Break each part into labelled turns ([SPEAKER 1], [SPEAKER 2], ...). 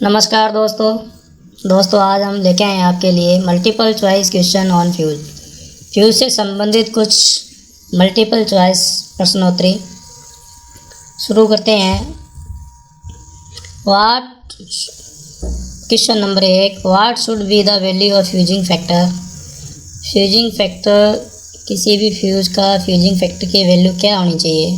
[SPEAKER 1] नमस्कार दोस्तों आज हम लेके आए हैं आपके लिए multiple choice question on fuse से संबंधित कुछ मल्टीपल चॉइस प्रश्नोत्तरी शुरू करते हैं। Question number 1, what should be the value of fusing factor. Fusing factor, किसी भी फ्यूज का फ्यूजिंग फैक्टर की वैल्यू क्या होनी चाहिए।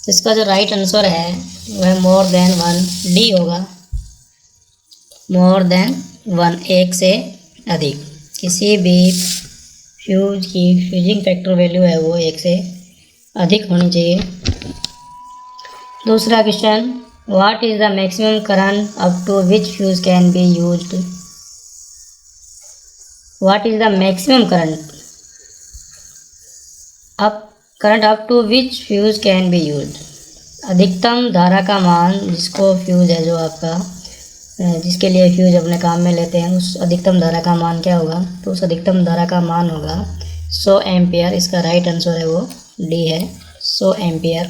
[SPEAKER 1] इसका जो राइट आंसर है वह मोर देन 1, डी होगा। मोर देन 1, एक से अधिक। किसी भी फ्यूज की फ्यूजिंग फैक्टर वैल्यू है वो एक से अधिक होनी चाहिए। दूसरा question, what is the maximum current up to which fuse can be used. What is the maximum current up to which fuse can be used. अधिकतम धारा का मान, जिसको फ्यूज है जो आपका जिसके लिए फ्यूज अपने काम में लेते हैं, उस अधिकतम धारा का मान क्या होगा। तो उस अधिकतम धारा का मान होगा 100 एम्पियर। इसका राइट आंसर है वो डी है, 100 ampere.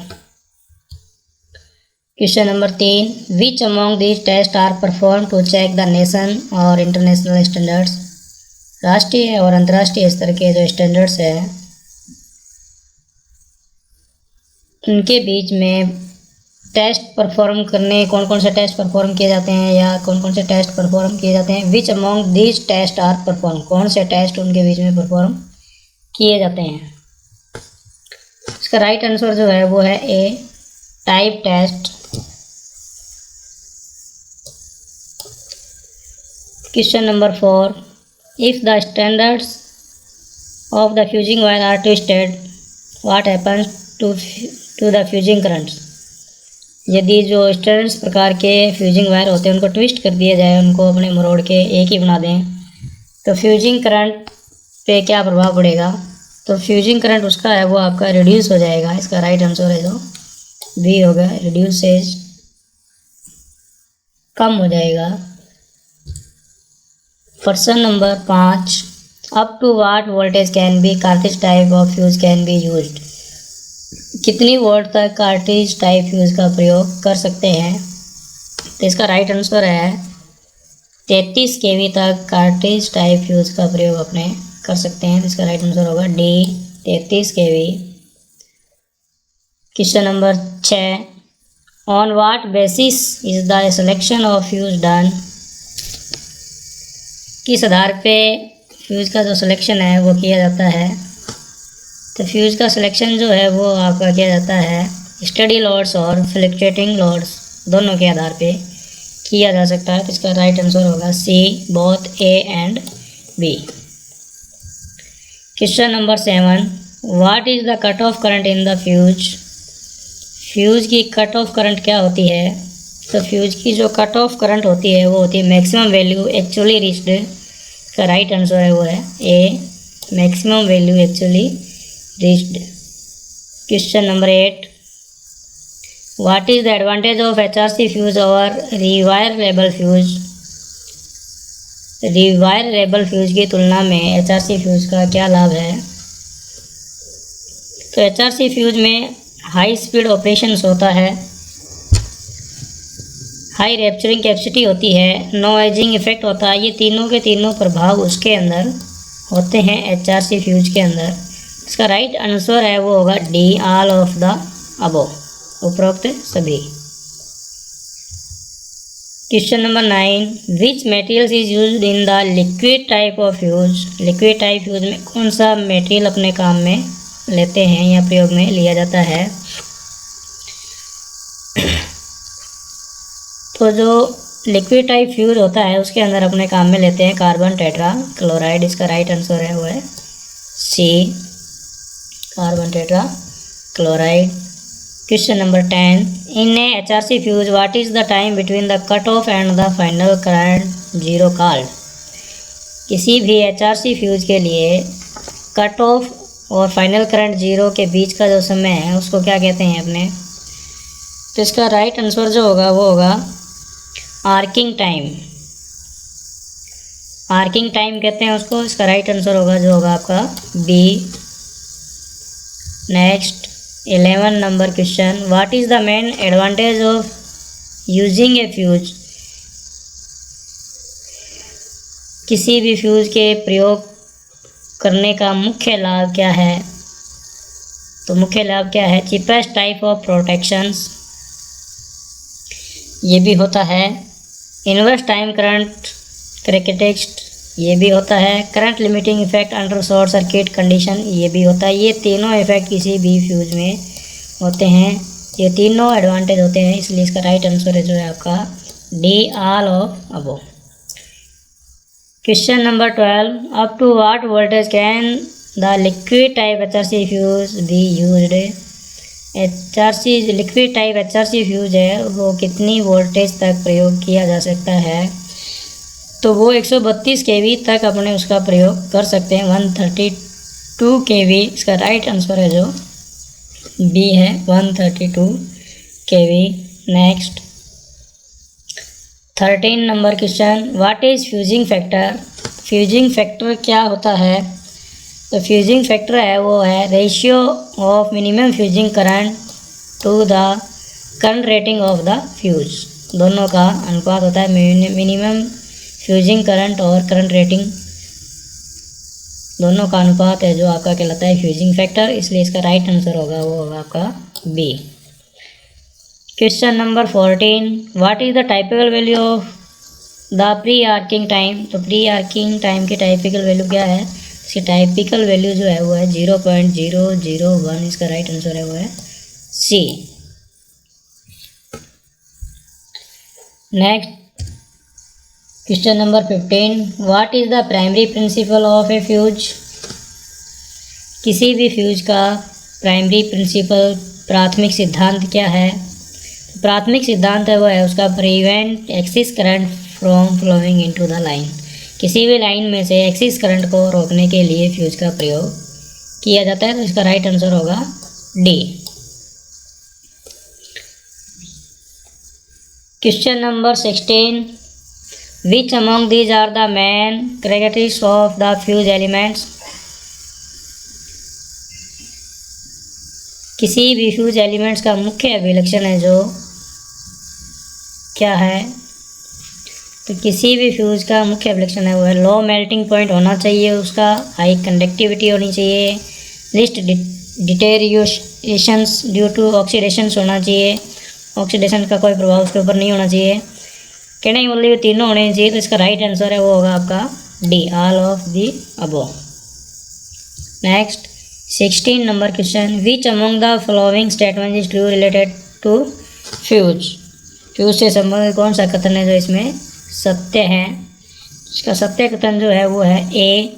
[SPEAKER 1] Question number 3, which among these test are perform to check the nation और इंटरनेशनल स्टैंडर्ड्स। राष्ट्रीय और अंतर्राष्ट्रीय स्तर के जो स्टैंडर्ड्स है उनके बीच में टेस्ट परफॉर्म करने, कौन कौन से टेस्ट परफॉर्म किए जाते हैं या कौन कौन से टेस्ट परफॉर्म किए जाते हैं। Which among these test are perform, कौन से टेस्ट उनके बीच में परफॉर्म किए जाते हैं। इसका राइट आंसर जो है वो है A, type test. Question number 4, if the standards of the fusing wire are twisted, what happens to the fusing currents. यदि जो स्टैंडर्ड्स प्रकार के फ्यूजिंग वायर होते हैं उनको ट्विस्ट कर दिया जाए, उनको अपने मरोड़ के एक ही बना दें, तो फ्यूजिंग करंट पे क्या प्रभाव पड़ेगा। तो फ्यूजिंग करंट उसका है वो आपका रिड्यूस हो जाएगा। इसका राइट आंसर है जो बी होगा, रिड्यूसेज, कम हो जाएगा। प्रश्न नंबर 5, up to what voltage can be cartridge type of fuse can be used. कितनी वोल्ट तक कार्ट्रिज टाइप फ्यूज का प्रयोग कर सकते हैं। तो इसका राइट आंसर है 33 kV तक कार्ट्रिज टाइप फ्यूज का प्रयोग अपने कर सकते हैं। तो इसका राइट आंसर होगा D, 33 kV। Question number 6, on what basis is the selection of fuse done. किस आधार पे फ्यूज का जो सिलेक्शन है वो किया जाता है। तो फ्यूज का सिलेक्शन जो है वो आपका किया जाता है स्टडी लोड्स और फ्लक्चुएटिंग लोड्स दोनों के आधार पे किया जा सकता है। तो इसका राइट आंसर होगा C, both A and B. Question number 7, what is the cut off current in the fuse. Fuse की कट ऑफ करंट क्या होती है। तो फ्यूज की जो कट ऑफ करंट होती है वो होती है मैक्सिमम वैल्यू एक्चुअली रीच्ड। इसका राइट आंसर है वो है A, maximum value actually reached. Question number 8, what is the advantage of HRC fuse over rewirable fuse. Rewirable fuse की तुलना में HRC फ्यूज का क्या लाभ है। तो HRC फ्यूज में हाई स्पीड ऑपरेशंस होता है, हाई रैप्चरिंग कैपेसिटी होती है, नो एजिंग इफेक्ट होता है। ये तीनों के तीनों प्रभाव उसके अंदर होते हैं HRC फ्यूज के अंदर। इसका राइट आंसर है वो होगा D, all of the above, उपरोक्त सभी। Question number 9, which materials is used in the liquid type of fuse. Liquid type fuse में कौन सा मटेरियल अपने काम में लेते हैं या प्रयोग में लिया जाता है। तो जो लिक्विड टाइप फ्यूज होता है उसके अंदर अपने काम में लेते हैं कार्बन टेट्रा क्लोराइड। इसका राइट आंसर है वो है C, carbon tetrachloride. Question number 10, in a HRC fuse what is the time between the cut off and the final current zero called. किसी भी HRC फ्यूज के लिए cut off और final current zero के बीच का जो समय है उसको क्या कहते हैं अपने। तो इसका राइट आंसर जो होगा वो होगा आर्किंग टाइम। आर्किंग टाइम कहते हैं उसको। इसका राइट आंसर होगा जो होगा आपका B. Next 11 number question, what is the main advantage of using a fuse. किसी भी फ्यूज के प्रयोग करने का मुख्य लाभ क्या है। तो मुख्य लाभ क्या है, चीपेस्ट टाइप ऑफ प्रोटेक्शंस, ये भी होता है। इनवर्स टाइम करंट कैरेक्टरिस्टिक्स, ये भी होता है। Current limiting effect under short circuit condition, ये भी होता है। ये तीनों इफेक्ट किसी भी फ्यूज में होते हैं, ये तीनों एडवांटेज होते हैं, इसलिए इसका राइट आंसर है जो है आपका D, all of above. Question number 12, up to what voltage can the liquid type HRC fuse be used. HRC liquid type HRC fuse है वो कितनी वोल्टेज तक प्रयोग किया जा सकता है। तो वो 132 kV तक अपने उसका प्रयोग कर सकते हैं। 132 kV इसका राइट आंसर है जो बी है, 132 kV। Next 13 number question, what is fusing factor. Fusing factor क्या होता है। तो फ्यूजिंग फैक्टर है वो है ratio of minimum fusing current to the current rating of the fuse, दोनों का अनुपात होता है। मिनिमम फ्यूजिंग करंट और करंट रेटिंग दोनों का अनुपात है जो आपका कहलाता है फ्यूजिंग फैक्टर, इसलिए इसका राइट आंसर होगा वो होगा आपका B. Question number 14, what is the typical value of the pre arcing time. तो प्री आर्किंग टाइम की टाइपिकल वैल्यू क्या है। इसकी टाइपिकल वैल्यू जो है वो है 0.001, इसका राइट आंसर है वो है C. Next question number 15, what is the primary principle of a fuse. किसी भी फ्यूज का प्राइमरी प्रिंसिपल प्राथमिक सिद्धांत क्या है। प्राथमिक सिद्धांत है वो है उसका prevent excess current from flowing into the line. किसी भी लाइन में से एक्सिस करंट को रोकने के लिए फ्यूज का प्रयोग किया जाता है, तो इसका राइट आंसर होगा D. Question number 16, which among these are the main characteristics of the fuse elements. किसी भी फ्यूज एलिमेंट्स का मुख्य अभिलक्षण है जो क्या है। तो किसी भी फ्यूज का मुख्य अभिलक्षण है वो है लो मेल्टिंग पॉइंट होना चाहिए उसका, हाई कंडक्टिविटी होनी चाहिए, लिस्ट डिटेरियोरेशंस ड्यू टू ऑक्सीडेशंस होना चाहिए, ऑक्सीडेशन का कोई प्रभाव उसके ऊपर नहीं होना चाहिए। कहने की मतलब ये तीनों होने चाहिए, तो इसका राइट आंसर है वो होगा आपका D, all of the above. Next 16 number question, which among the following statement is true related to fuse. Fuse से संबंधित कौन सा कथन है जो इसमें सत्य है। इसका सत्य कथन जो है वो है A,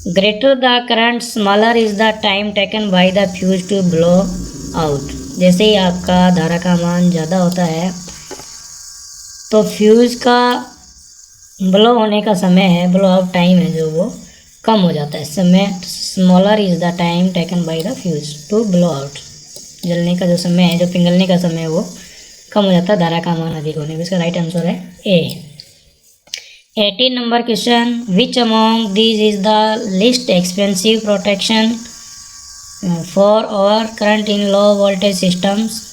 [SPEAKER 1] greater the current smaller is the time taken by the fuse to blow out. जैसे ही आपका धारा का मान ज़्यादा होता है तो फ्यूज का ब्लो होने का समय है, ब्लो आउट टाइम है जो वो कम हो जाता है। समय smaller is the time taken by the fuse to blow out. जलने का जो समय है, जो पिघलने का समय है वो कम हो जाता है धारा का मान अधिक होने पर। इसका राइट आंसर है ए। 18 नंबर question, which among these is the least expensive protection for over current in low voltage systems.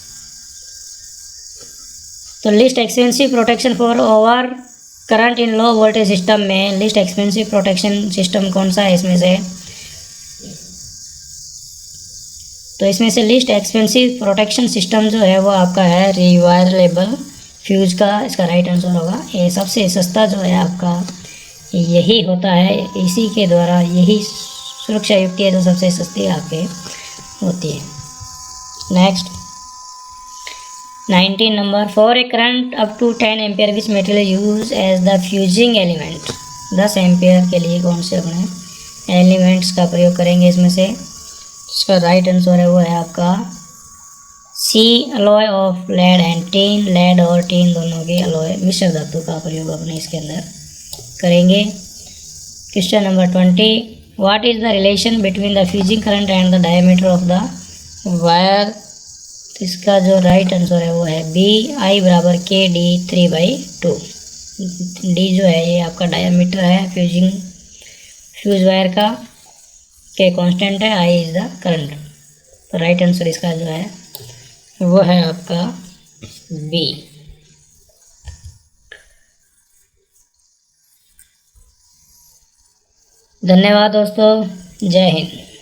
[SPEAKER 1] तो least expensive protection for over current in low voltage system में लिस्ट एक्सपेंसिव प्रोटेक्शन सिस्टम कौन सा है इसमें से। तो इसमें से लिस्ट एक्सपेंसिव प्रोटेक्शन सिस्टम जो है वो आपका है रिवायरेबल फ्यूज का। इसका राइट आंसर होगा ये। सबसे सस्ता जो है आपका यही होता है, इसी के द्वारा यही सुरक्षा युक्ति है जो सबसे सस्ती आपके होती है। Next 19 number, for a current up to 10 ampere which material use as the fusing element. 10 ampere के लिए कौन से अपने एलिमेंट्स का प्रयोग करेंगे इसमें से। इसका राइट आंसर है वो है आपका C, alloy of lead and tin. Lead और टीन दोनों के अलॉय मिश्र धातु का प्रयोग अपने इसके अंदर करेंगे। Question number 20, what is the relation between the fusing current and the diameter of the wire. तो इसका जो राइट आंसर है वो है बी, आई बराबर के डी 3/2। डी जो है ये आपका डायमीटर है फ्यूज वायर का, के कांस्टेंट है, आई इज़ द करंट। तो राइट आंसर इसका जो है वो है आपका बी। धन्यवाद दोस्तों, जय हिंद।